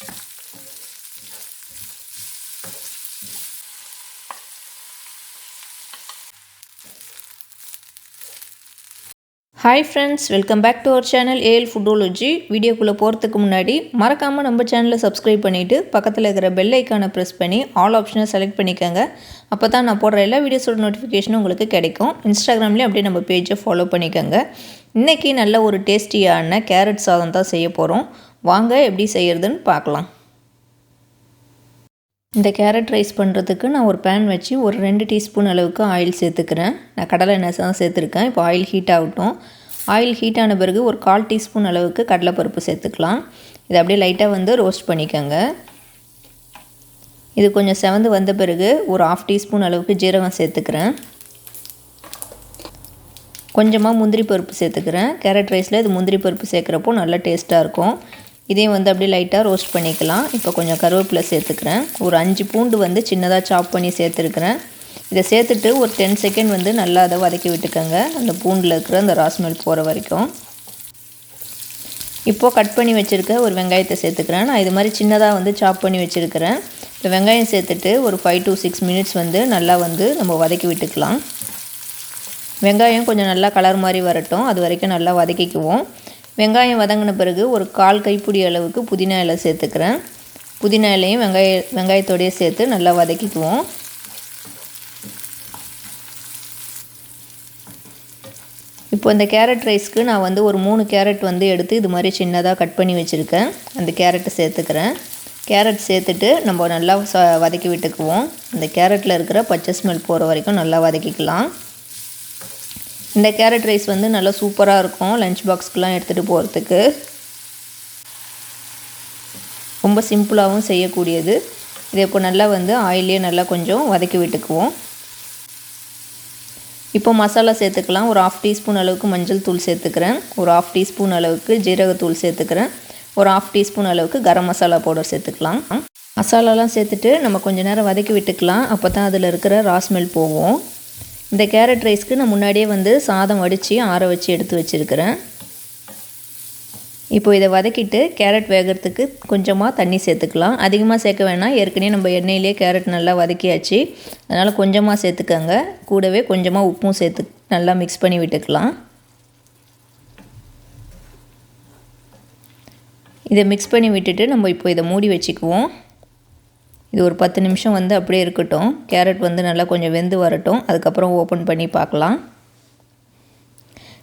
Hi friends, welcome back to our channel AL Foodology. வீடியோக்குள்ள போறதுக்கு முன்னாடி மறக்காம நம்ம சேனலை சப்ஸ்கிரைப் பண்ணிட்டு பக்கத்துல இருக்கிற பெல் ஐகானை பிரஸ் பண்ணி ஆல் ஆப்ஷனை செலக்ட் பண்ணிக்கங்க. அப்பதான் நான் போடுற எல்லா வீடியோஸோட நோட்டிஃபிகேஷன் உங்களுக்கு கிடைக்கும். இன்ஸ்டாகிராம்லயே அப்படியே நம்ம பேஜை ஃபாலோ பண்ணிக்கங்க. இன்னைக்கு நல்ல ஒரு டேஸ்டியான கேரட் சாதம் தான் செய்ய போறோம். வாங்க எப்படி செய்யறதுன்னு பார்க்கலாம். இந்த கேரட் ரைஸ் பண்ணுறதுக்கு நான் ஒரு பேன் வச்சு ஒரு 2 டீஸ்பூன் அளவுக்கு ஆயில் சேர்த்துக்கிறேன். நான் கடலை எண்ணெய் தான் சேர்த்துருக்கேன். இப்போ ஆயில் ஹீட் ஆகட்டும். ஆயில் ஹீட் ஆன பிறகு ஒரு 1/4 டீஸ்பூன் அளவுக்கு கடலைப்பருப்பு சேர்த்துக்கலாம். இதை அப்படியே லைட்டாக ரோஸ்ட் பண்ணிக்கோங்க. இது கொஞ்சம் செவந்து வந்த பிறகு ஒரு 1/2 டீஸ்பூன் அளவுக்கு ஜீரகம் சேர்த்துக்கிறேன். கொஞ்சமாக முந்திரி பருப்பு சேர்த்துக்கிறேன். கேரட் ரைஸில் இது முந்திரி பருப்பு சேர்க்குறப்போ நல்லா டேஸ்ட்டாக இருக்கும். இதையும் அப்படியே லைட்டாக ரோஸ்ட் பண்ணிக்கலாம். இப்போ கொஞ்சம் கருவேப்பிலை சேர்த்துக்கிறேன். ஒரு 5 பூண்டு சின்னதாக சாப் பண்ணி சேர்த்துருக்கிறேன். இதை சேர்த்துட்டு ஒரு 10 செகண்ட் நல்லா அதை வதக்கி விட்டுக்கோங்க. அந்த பூண்டில் இருக்கிற அந்த ராஸ்மெல் போகிற வரைக்கும். இப்போது கட் பண்ணி வச்சுருக்க ஒரு வெங்காயத்தை சேர்த்துக்கிறேன். நான் இது மாதிரி சின்னதாக சாப் பண்ணி வச்சுருக்கிறேன். இந்த வெங்காயம் சேர்த்துட்டு ஒரு 5 to 6 மினிட்ஸ் நல்லா நம்ம வதக்கி விட்டுக்கலாம். வெங்காயம் கொஞ்சம் நல்லா கலர் மாதிரி வரட்டும். அது வரைக்கும் நல்லா வதக்கிக்குவோம். வெங்காயம் வதங்கின பிறகு ஒரு 1/4 கைப்பிடி அளவுக்கு புதினா இலை சேர்த்துக்கிறேன். புதினா இலையும் வெங்காயத்தோடையே சேர்த்து நல்லா வதக்கிக்குவோம். இப்போ இந்த கேரட் ரைஸ்க்கு நான் ஒரு 3 கேரட் எடுத்து இது மாதிரி சின்னதாக கட் பண்ணி வச்சுருக்கேன். அந்த கேரட்டை சேர்த்துக்கிறேன். கேரட் சேர்த்துட்டு நம்ம நல்லா வதக்கி விட்டுக்குவோம். அந்த கேரட்டில் இருக்கிற பச்சை ஸ்மெல் போகிற வரைக்கும் நல்லா வதக்கிக்கலாம். இந்த கேரட் ரைஸ் நல்லா சூப்பராக இருக்கும் லஞ்ச் பாக்ஸ்க்கெலாம் எடுத்துகிட்டு போகிறதுக்கு. ரொம்ப சிம்பிளாகவும் செய்யக்கூடியது. இதை இப்போ நல்லா ஆயிலே நல்லா கொஞ்சம் வதக்கி விட்டுக்குவோம். இப்போ மசாலா சேர்த்துக்கலாம். ஒரு 1/2 டீஸ்பூன் அளவுக்கு மஞ்சள் தூள் சேர்த்துக்கிறேன். ஒரு 1/2 டீஸ்பூன் அளவுக்கு ஜீரகத்தூள் சேர்த்துக்கிறேன். ஒரு 1/2 டீஸ்பூன் அளவுக்கு கரம் மசாலா பவுடர் சேர்த்துக்கலாம். மசாலாலாம் சேர்த்துட்டு நம்ம கொஞ்சம் நேரம் வதக்கி விட்டுக்கலாம். அப்போ தான் அதில் இருக்கிற ராஸ்மெல் போகும். இந்த கேரட் ரைஸ்க்கு நான் முன்னாடியே சாதம் வடித்து ஆற வச்சு எடுத்து வச்சுருக்கிறேன். இப்போ இதை வதக்கிட்டு கேரட் வேகிறதுக்கு கொஞ்சமாக தண்ணி சேர்த்துக்கலாம். அதிகமாக சேர்க்க வேணாம். ஏற்கனவே நம்ம எண்ணெயிலே கேரட் நல்லா வதக்கியாச்சு. அதனால் கொஞ்சமாக சேர்த்துக்கங்க. கூடவே கொஞ்சமாக உப்பும் சேர்த்து நல்லா மிக்ஸ் பண்ணி விட்டுக்கலாம். இதை மிக்ஸ் பண்ணி விட்டுட்டு நம்ம இப்போ இதை மூடி வச்சுக்குவோம். இது ஒரு 10 நிமிஷம் அப்படியே இருக்கட்டும். கேரட் நல்லா கொஞ்சம் வெந்து வரட்டும். அதுக்கப்புறம் ஓப்பன் பண்ணி பார்க்கலாம்.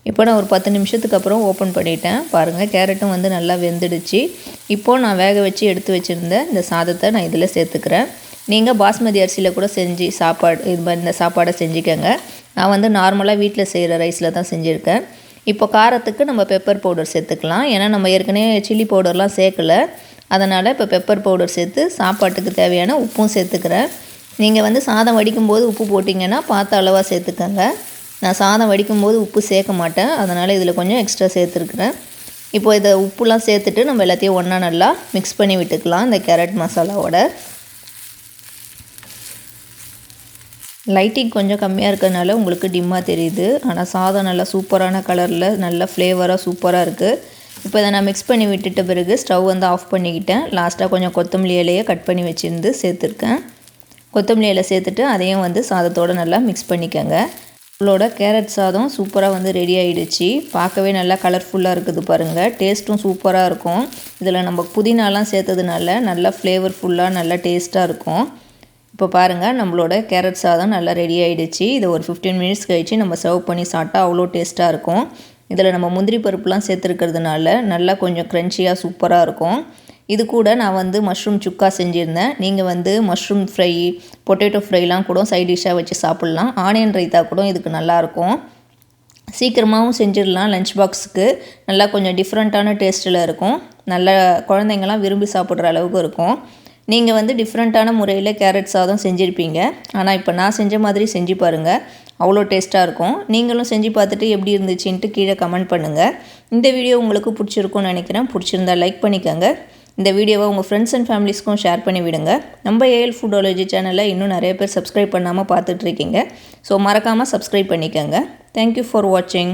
இப்போ நான் ஒரு 10 நிமிஷத்துக்கு அப்புறம் ஓப்பன் பண்ணிட்டேன். பாருங்கள், கேரட்டும் நல்லா வெந்துடுச்சு. இப்போது நான் வேக வச்சு எடுத்து வச்சுருந்த இந்த சாதத்தை நான் இதில் சேர்த்துக்கிறேன். நீங்கள் பாஸ்மதி அரிசியில் கூட செஞ்சு இது மாதிரி இந்த சாப்பாடை செஞ்சுக்கோங்க. நான் நார்மலாக வீட்டில் செய்கிற ரைஸில் தான் செஞ்சுருக்கேன். இப்போ காரத்துக்கு நம்ம பெப்பர் பவுடர் சேர்த்துக்கலாம். ஏன்னா நம்ம ஏற்கனவே சில்லி பவுடர்லாம் சேர்க்கலை. அதனால் இப்போ பெப்பர் பவுடர் சேர்த்து சாப்பாட்டுக்கு தேவையான உப்பும் சேர்த்துக்கிறேன். நீங்கள் சாதம் வடிக்கும்போது உப்பு போட்டிங்கன்னா பார்த்து அளவாக சேர்த்துக்கங்க. நான் சாதம் வடிக்கும்போது உப்பு சேர்க்க மாட்டேன். அதனால் இதில் கொஞ்சம் எக்ஸ்ட்ரா சேர்த்துருக்குறேன். இப்போ இதை உப்புலாம் சேர்த்துட்டு நம்ம எல்லாத்தையும் ஒன்றா நல்லா மிக்ஸ் பண்ணி விட்டுக்கலாம். இந்த கேரட் மசாலாவோட லைட்டிங் கொஞ்சம் கம்மியாக இருக்கிறதுனால உங்களுக்கு டிம்மாக தெரியுது. ஆனால் சாதம் நல்லா சூப்பரான கலரில் நல்ல ஃப்ளேவராக சூப்பராக இருக்குது. இப்போ இதை நான் மிக்ஸ் பண்ணி விட்டுட்ட பிறகு ஸ்டவ் ஆஃப் பண்ணிக்கிட்டேன். லாஸ்ட்டாக கொஞ்சம் கொத்தமல்லி இலையை கட் பண்ணி வச்சுருந்து சேர்த்துருக்கேன். கொத்தமல்லி இலை சேர்த்துட்டு அதையும் சாதத்தோடு நல்லா மிக்ஸ் பண்ணிக்கோங்க. உங்களோட கேரட் சாதம் சூப்பராக ரெடி ஆகிடுச்சு. பார்க்கவே நல்லா கலர்ஃபுல்லாக இருக்குது பாருங்கள். டேஸ்ட்டும் சூப்பராக இருக்கும். இதில் நம்ம புதினாலாம் சேர்த்ததுனால நல்லா ஃப்ளேவர்ஃபுல்லாக நல்லா டேஸ்ட்டாக இருக்கும். இப்போ பாருங்கள், நம்மளோட கேரட் சாதம் நல்லா ரெடி ஆகிடுச்சு. இதை ஒரு 15 மினிட்ஸ் கழித்து நம்ம சர்வ் பண்ணி சாப்பிட்டா அவ்வளோ டேஸ்ட்டாக இருக்கும். இதில் நம்ம முந்திரி பருப்புலாம் சேர்த்துருக்கிறதுனால நல்லா கொஞ்சம் க்ரன்ச்சியாக சூப்பராக இருக்கும். இது கூட நான் மஷ்ரூம் சுக்கா செஞ்சுருந்தேன். நீங்கள் மஷ்ரூம் ஃப்ரை, பொட்டேட்டோ ஃப்ரைலாம் கூட சைட் டிஷ்ஷாக வச்சு சாப்பிட்லாம். ஆனியன் ரைத்தா கூட இதுக்கு நல்லாயிருக்கும். சீக்கிரமாகவும் செஞ்சிடலாம். லஞ்ச் பாக்ஸுக்கு நல்லா கொஞ்சம் டிஃப்ரெண்ட்டான டேஸ்ட்டில் இருக்கும். நல்லா குழந்தைங்கள்லாம் விரும்பி சாப்பிட்ற அளவுக்கு இருக்கும். நீங்கள் டிஃப்ரெண்ட்டான முறையில் கேரட் சாதம் செஞ்சுருப்பீங்க. ஆனால் இப்போ நான் செஞ்ச மாதிரி செஞ்சு பாருங்கள். அவ்வளோ டேஸ்ட்டாக இருக்கும். நீங்களும் செஞ்சு பார்த்துட்டு எப்படி இருந்துச்சுன்ட்டு கீழே கமெண்ட் பண்ணுங்கள். இந்த வீடியோ உங்களுக்கு பிடிச்சிருக்கும்னு நினைக்கிறேன். பிடிச்சிருந்தா லைக் பண்ணிக்கோங்க. இந்த வீடியோவை உங்கள் ஃப்ரெண்ட்ஸ் அண்ட் ஃபேமிலிஸ்க்கும் ஷேர் பண்ணி விடுங்க. நம்ம ஏஎல் ஃபுட்ology சேனலில் இன்னும் நிறைய பேர் சப்ஸ்கிரைப் பண்ணாமல் பார்த்துட்ருக்கீங்க. ஸோ மறக்காமல் சப்ஸ்கிரைப் பண்ணிக்கோங்க. தேங்க்யூ ஃபார் வாட்சிங்.